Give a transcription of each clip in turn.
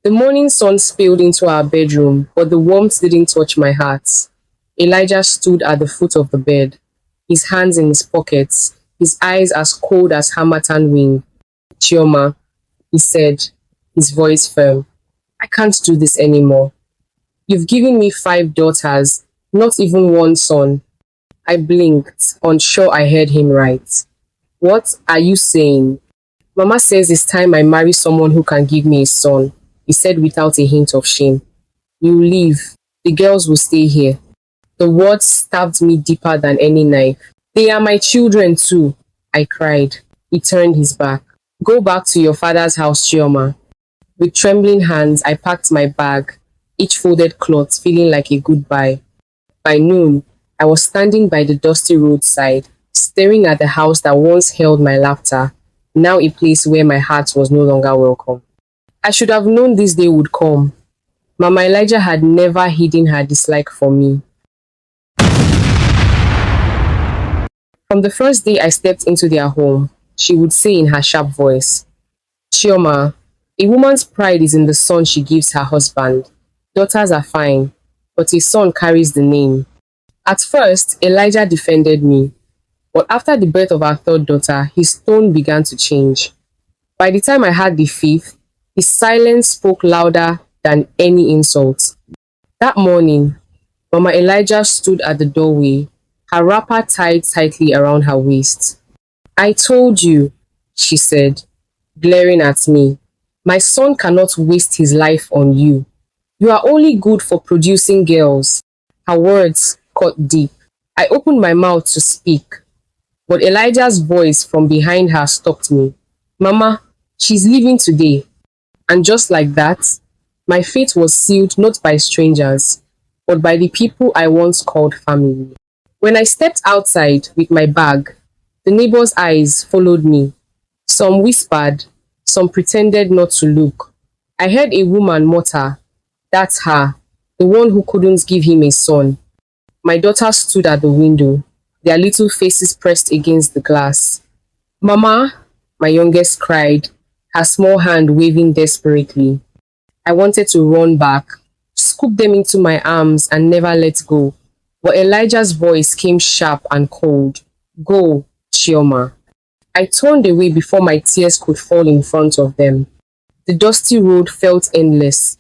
The morning sun spilled into our bedroom, but the warmth didn't touch my heart. Elijah stood at the foot of the bed, his hands in his pockets, his eyes as cold as Hamatan wind. Chioma, he said, his voice firm, I can't do this anymore. You've given me 5 daughters, not even one son. I blinked, unsure I heard him right. What are you saying? Mama says it's time I marry someone who can give me a son, he said without a hint of shame. You leave. The girls will stay here. The words stabbed me deeper than any knife. They are my children too, I cried. He turned his back. Go back to your father's house, Chioma. With trembling hands, I packed my bag, each folded cloth feeling like a goodbye. By noon, I was standing by the dusty roadside, staring at the house that once held my laughter, now a place where my heart was no longer welcome. I should have known this day would come. Mama Elijah had never hidden her dislike for me. From the first day I stepped into their home, she would say in her sharp voice, Chioma, a woman's pride is in the son she gives her husband. Daughters are fine, but a son carries the name. At first, Elijah defended me, but after the birth of our third daughter, his tone began to change. By the time I had the fifth, his silence spoke louder than any insult. That morning, Mama Elijah stood at the doorway, her wrapper tied tightly around her waist. I told you, she said, glaring at me. My son cannot waste his life on you. You are only good for producing girls. Her words cut deep. I opened my mouth to speak, but Elijah's voice from behind her stopped me. Mama, she's leaving today. And just like that, my fate was sealed not by strangers, but by the people I once called family. When I stepped outside with my bag, the neighbors' eyes followed me. Some whispered, some pretended not to look. I heard a woman mutter, that's her, the one who couldn't give him a son. My daughters stood at the window, their little faces pressed against the glass. Mama, my youngest cried, her small hand waving desperately. I wanted to run back, scoop them into my arms and never let go. But Elijah's voice came sharp and cold. Go, Chioma. I turned away before my tears could fall in front of them. The dusty road felt endless.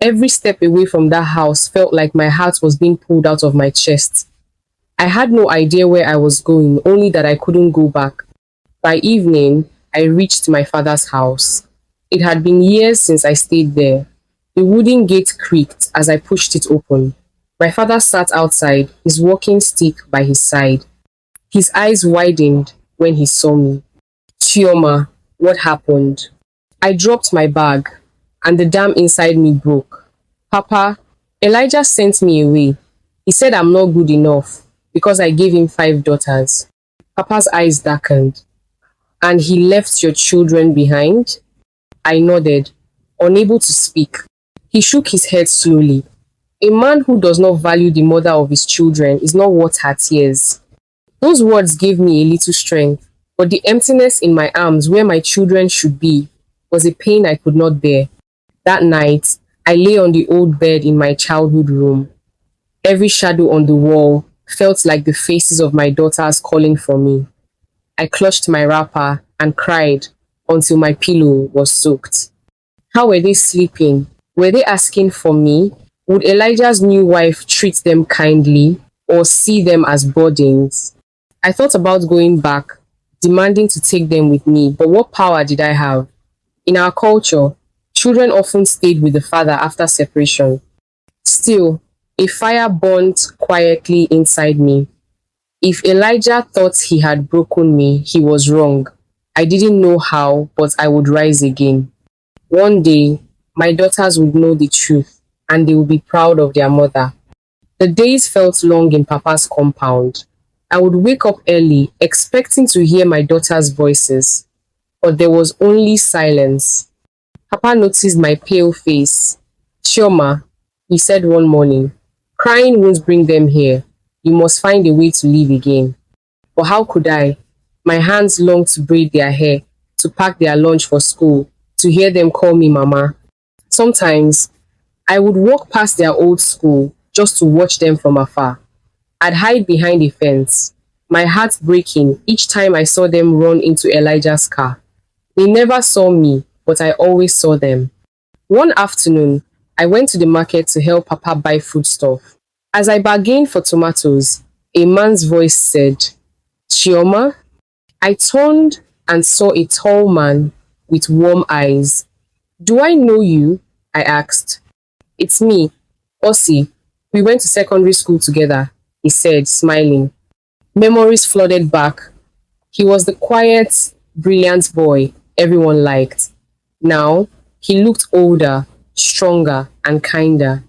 Every step away from that house felt like my heart was being pulled out of my chest. I had no idea where I was going, only that I couldn't go back. By evening, I reached my father's house. It had been years since I stayed there. The wooden gate creaked as I pushed it open. My father sat outside, his walking stick by his side. His eyes widened when he saw me. Chioma, what happened? I dropped my bag, and the dam inside me broke. Papa, Elijah sent me away. He said I'm not good enough because I gave him 5 daughters. Papa's eyes darkened. And he left your children behind? I nodded, unable to speak. He shook his head slowly. A man who does not value the mother of his children is not worth her tears. Those words gave me a little strength, but the emptiness in my arms where my children should be was a pain I could not bear. That night, I lay on the old bed in my childhood room. Every shadow on the wall felt like the faces of my daughters calling for me. I clutched my wrapper and cried until my pillow was soaked. How were they sleeping? Were they asking for me? Would Elijah's new wife treat them kindly or see them as burdens? I thought about going back, demanding to take them with me, but what power did I have? In our culture, children often stayed with the father after separation. Still, a fire burnt quietly inside me. If Elijah thought he had broken me, he was wrong. I didn't know how, but I would rise again. One day, my daughters would know the truth, and they would be proud of their mother. The days felt long in Papa's compound. I would wake up early, expecting to hear my daughters' voices, but there was only silence. Papa noticed my pale face. Chioma, he said one morning, crying won't bring them here. You must find a way to live again. But how could I? My hands longed to braid their hair, to pack their lunch for school, to hear them call me mama. Sometimes I would walk past their old school just to watch them from afar. I'd hide behind a fence, my heart breaking each time I saw them run into Elijah's car. They never saw me, but I always saw them. One afternoon, I went to the market to help Papa buy foodstuff. As I bargained for tomatoes, a man's voice said, Chioma? I turned and saw a tall man with warm eyes. Do I know you? I asked. It's me, Ossie. We went to secondary school together, he said, smiling. Memories flooded back. He was the quiet, brilliant boy everyone liked. Now, he looked older, stronger, and kinder.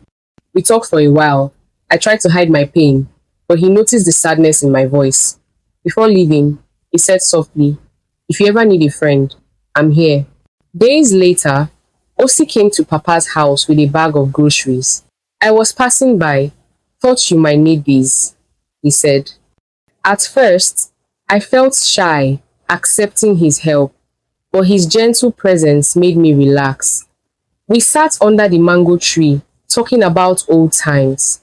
We talked for a while. I tried to hide my pain, but he noticed the sadness in my voice. Before leaving, he said softly, If you ever need a friend, I'm here. Days later, Osi came to Papa's house with a bag of groceries. I was passing by, thought you might need these, he said. At first, I felt shy, accepting his help, but his gentle presence made me relax. We sat under the mango tree, talking about old times.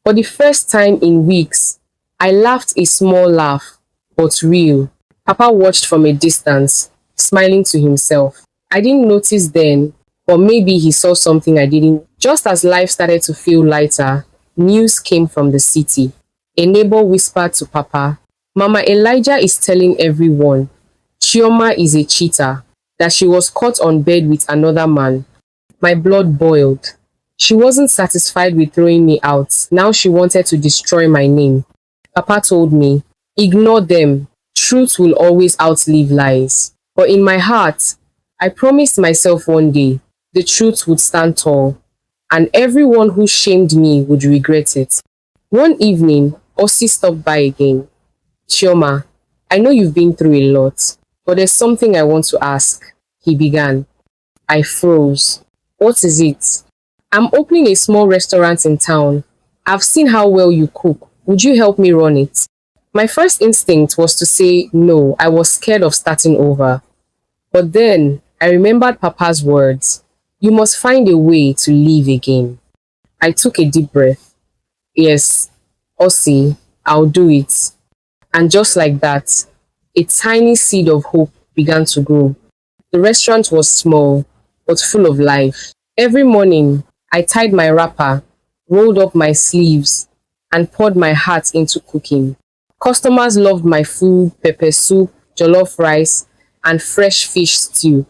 For the first time in weeks, I laughed a small laugh, but real. Papa watched from a distance, smiling to himself. I didn't notice then, but maybe he saw something I didn't. Just as life started to feel lighter, news came from the city. A neighbor whispered to Papa, Mama Elijah is telling everyone Chioma is a cheater, that she was caught on bed with another man. My blood boiled. She wasn't satisfied with throwing me out. Now she wanted to destroy my name. Papa told me, Ignore them. Truth will always outlive lies. But in my heart, I promised myself one day the truth would stand tall, and everyone who shamed me would regret it. One evening, Ossie stopped by again. Chioma, I know you've been through a lot, but there's something I want to ask, he began. I froze. What is it? I'm opening a small restaurant in town. I've seen how well you cook. Would you help me run it? My first instinct was to say no. I was scared of starting over. But then I remembered Papa's words. You must find a way to live again. I took a deep breath. Yes, Ossie, I'll do it. And just like that, a tiny seed of hope began to grow. The restaurant was small, but full of life. Every morning, I tied my wrapper, rolled up my sleeves, and poured my heart into cooking. Customers loved my food, pepper soup, jollof rice, and fresh fish stew.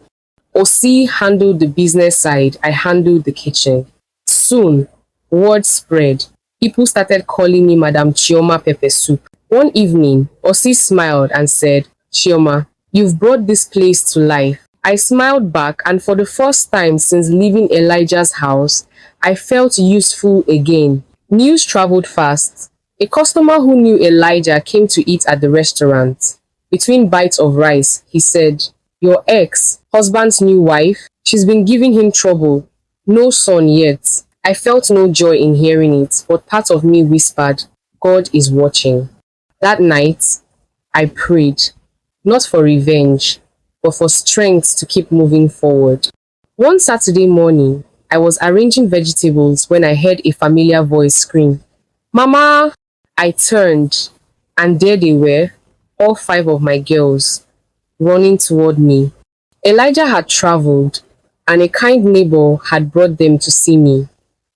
Osi handled the business side, I handled the kitchen. Soon, word spread. People started calling me Madam Chioma Pepper Soup. One evening, Osi smiled and said, Chioma, you've brought this place to life. I smiled back, and for the first time since leaving Elijah's house, I felt useful again. News traveled fast. A customer who knew Elijah came to eat at the restaurant. Between bites of rice, he said, Your ex, husband's new wife, she's been giving him trouble. No son yet. I felt no joy in hearing it, but part of me whispered, God is watching. That night, I prayed, not for revenge, but for strength to keep moving forward. One Saturday morning, I was arranging vegetables when I heard a familiar voice scream, Mama! I turned, and there they were, all 5 of my girls, running toward me. Elijah had traveled, and a kind neighbor had brought them to see me.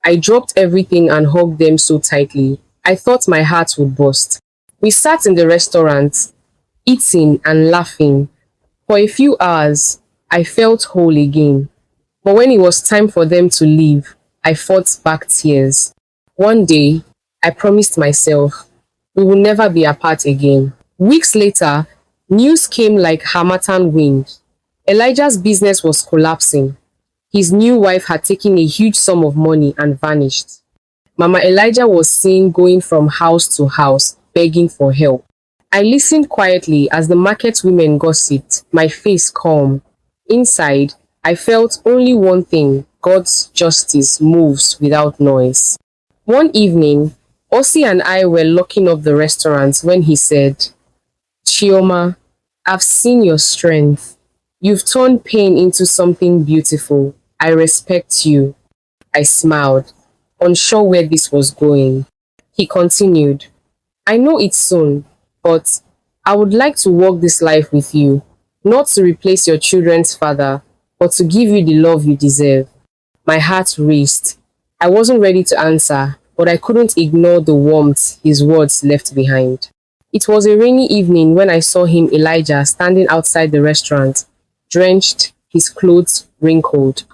I dropped everything and hugged them so tightly, I thought my heart would burst. We sat in the restaurant, eating and laughing. For a few hours, I felt whole again. But when it was time for them to leave, I fought back tears. One day, I promised myself, we will never be apart again. Weeks later, news came like Hamatan wind. Elijah's business was collapsing. His new wife had taken a huge sum of money and vanished. Mama Elijah was seen going from house to house, begging for help. I listened quietly as the market women gossiped, my face calm. Inside, I felt only one thing, God's justice moves without noise. One evening, Ossie and I were locking up the restaurant when he said, Chioma, I've seen your strength. You've turned pain into something beautiful. I respect you. I smiled, unsure where this was going. He continued, I know it's soon, but I would like to walk this life with you, not to replace your children's father, but to give you the love you deserve. My heart raced. I wasn't ready to answer, but I couldn't ignore the warmth his words left behind. It was a rainy evening when I saw him, Elijah, standing outside the restaurant, drenched, his clothes wrinkled.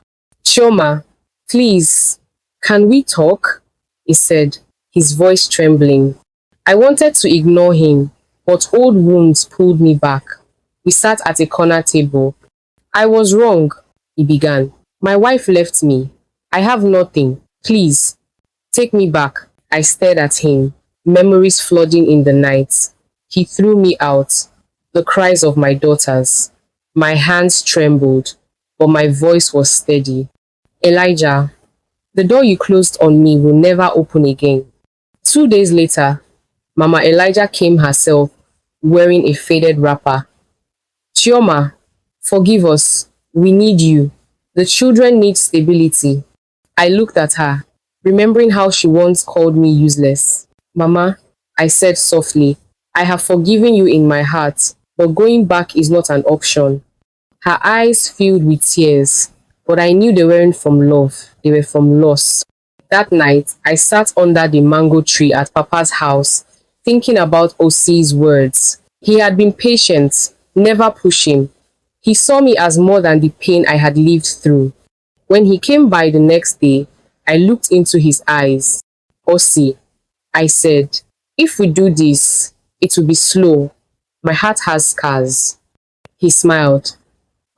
Chioma, please, can we talk? He said, his voice trembling. I wanted to ignore him, but old wounds pulled me back. We sat at a corner table. I was wrong, he began. My wife left me. I have nothing. Please, take me back. I stared at him, memories flooding in the night. He threw me out, the cries of my daughters. My hands trembled, but my voice was steady. Elijah, the door you closed on me will never open again. 2 days later, Mama Elijah came herself, wearing a faded wrapper. Chioma, forgive us. We need you. The children need stability. I looked at her, remembering how she once called me useless. Mama, I said softly, I have forgiven you in my heart, but going back is not an option. Her eyes filled with tears, but I knew they weren't from love, they were from loss. That night, I sat under the mango tree at Papa's house, thinking about Osi's words. He had been patient, never pushing. He saw me as more than the pain I had lived through. When he came by the next day, I looked into his eyes. Osi, I said, if we do this, it will be slow. My heart has scars. He smiled.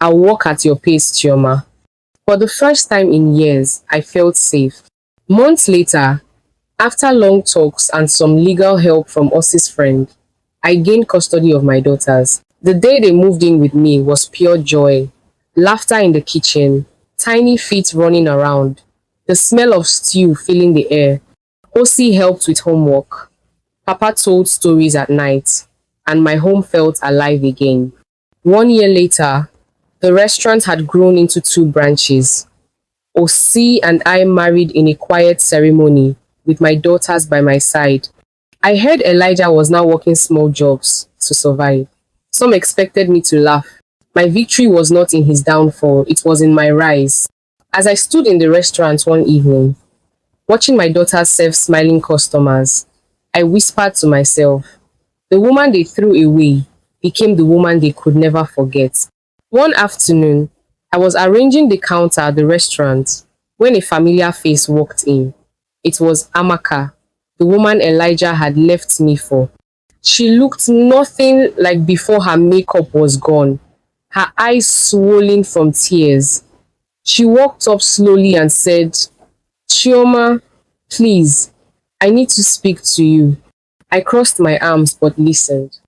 I'll walk at your pace, Chioma. For the first time in years, I felt safe. Months later, after long talks and some legal help from Osi's friend, I gained custody of my daughters. The day they moved in with me was pure joy. Laughter in the kitchen, tiny feet running around, the smell of stew filling the air. Osi helped with homework. Papa told stories at night, and my home felt alive again. 1 year later, the restaurant had grown into 2 branches. Osi and I married in a quiet ceremony, with my daughters by my side. I heard Elijah was now working small jobs to survive. Some expected me to laugh. My victory was not in his downfall, it was in my rise. As I stood in the restaurant one evening, watching my daughters serve smiling customers, I whispered to myself, the woman they threw away became the woman they could never forget. One afternoon, I was arranging the counter at the restaurant when a familiar face walked in. It was Amaka, the woman Elijah had left me for. She looked nothing like before her makeup was gone, her eyes swollen from tears. She walked up slowly and said, Chioma, please, I need to speak to you. I crossed my arms but listened.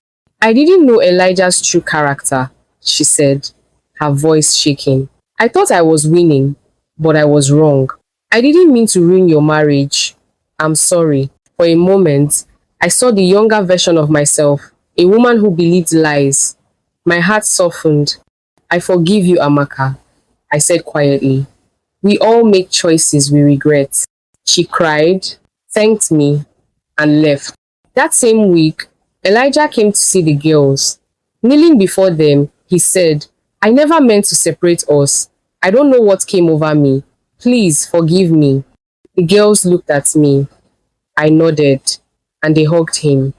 I didn't know Elijah's true character, she said, her voice shaking. I thought I was winning, but I was wrong. I didn't mean to ruin your marriage. I'm sorry. For a moment, I saw the younger version of myself, a woman who believed lies. My heart softened. I forgive you, Amaka, I said quietly. We all make choices we regret. She cried, thanked me, and left. That same week, Elijah came to see the girls. Kneeling before them, he said, I never meant to separate us. I don't know what came over me. Please forgive me. The girls looked at me. I nodded, and they hugged him.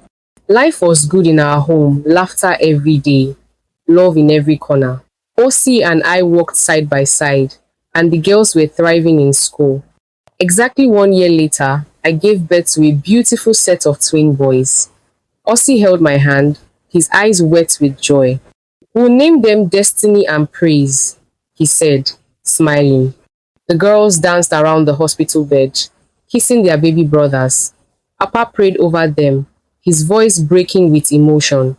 Life was good in our home, laughter every day, love in every corner. Osi and I walked side by side, and the girls were thriving in school. Exactly 1 year later, I gave birth to a beautiful set of twin boys. Osi held my hand, his eyes wet with joy. We'll name them Destiny and Praise, he said, smiling. The girls danced around the hospital bed, kissing their baby brothers. Papa prayed over them, his voice breaking with emotion.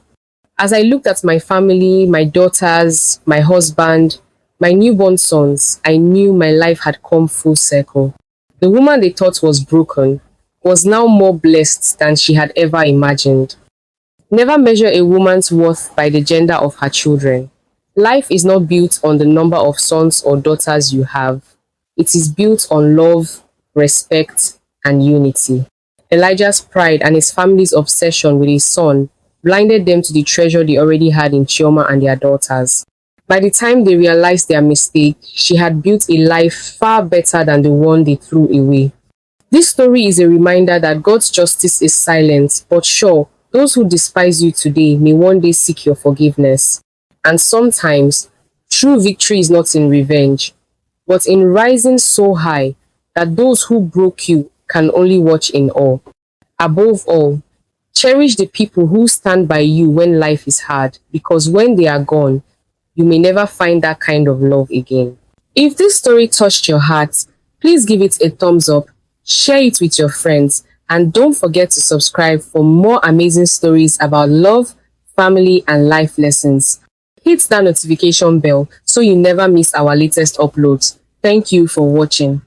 As I looked at my family, my daughters, my husband, my newborn sons, I knew my life had come full circle. The woman they thought was broken was now more blessed than she had ever imagined. Never measure a woman's worth by the gender of her children. Life is not built on the number of sons or daughters you have. It is built on love, respect, and unity. Elijah's pride and his family's obsession with his son blinded them to the treasure they already had in Chioma and their daughters. By the time they realized their mistake, she had built a life far better than the one they threw away. This story is a reminder that God's justice is silent, but sure, those who despise you today may one day seek your forgiveness. And sometimes, true victory is not in revenge, but in rising so high that those who broke you can only watch in awe. Above all, cherish the people who stand by you when life is hard, because when they are gone, you may never find that kind of love again. If this story touched your heart, please give it a thumbs up, share it with your friends, and don't forget to subscribe for more amazing stories about love, family, and life lessons. Hit that notification bell so you never miss our latest uploads. Thank you for watching.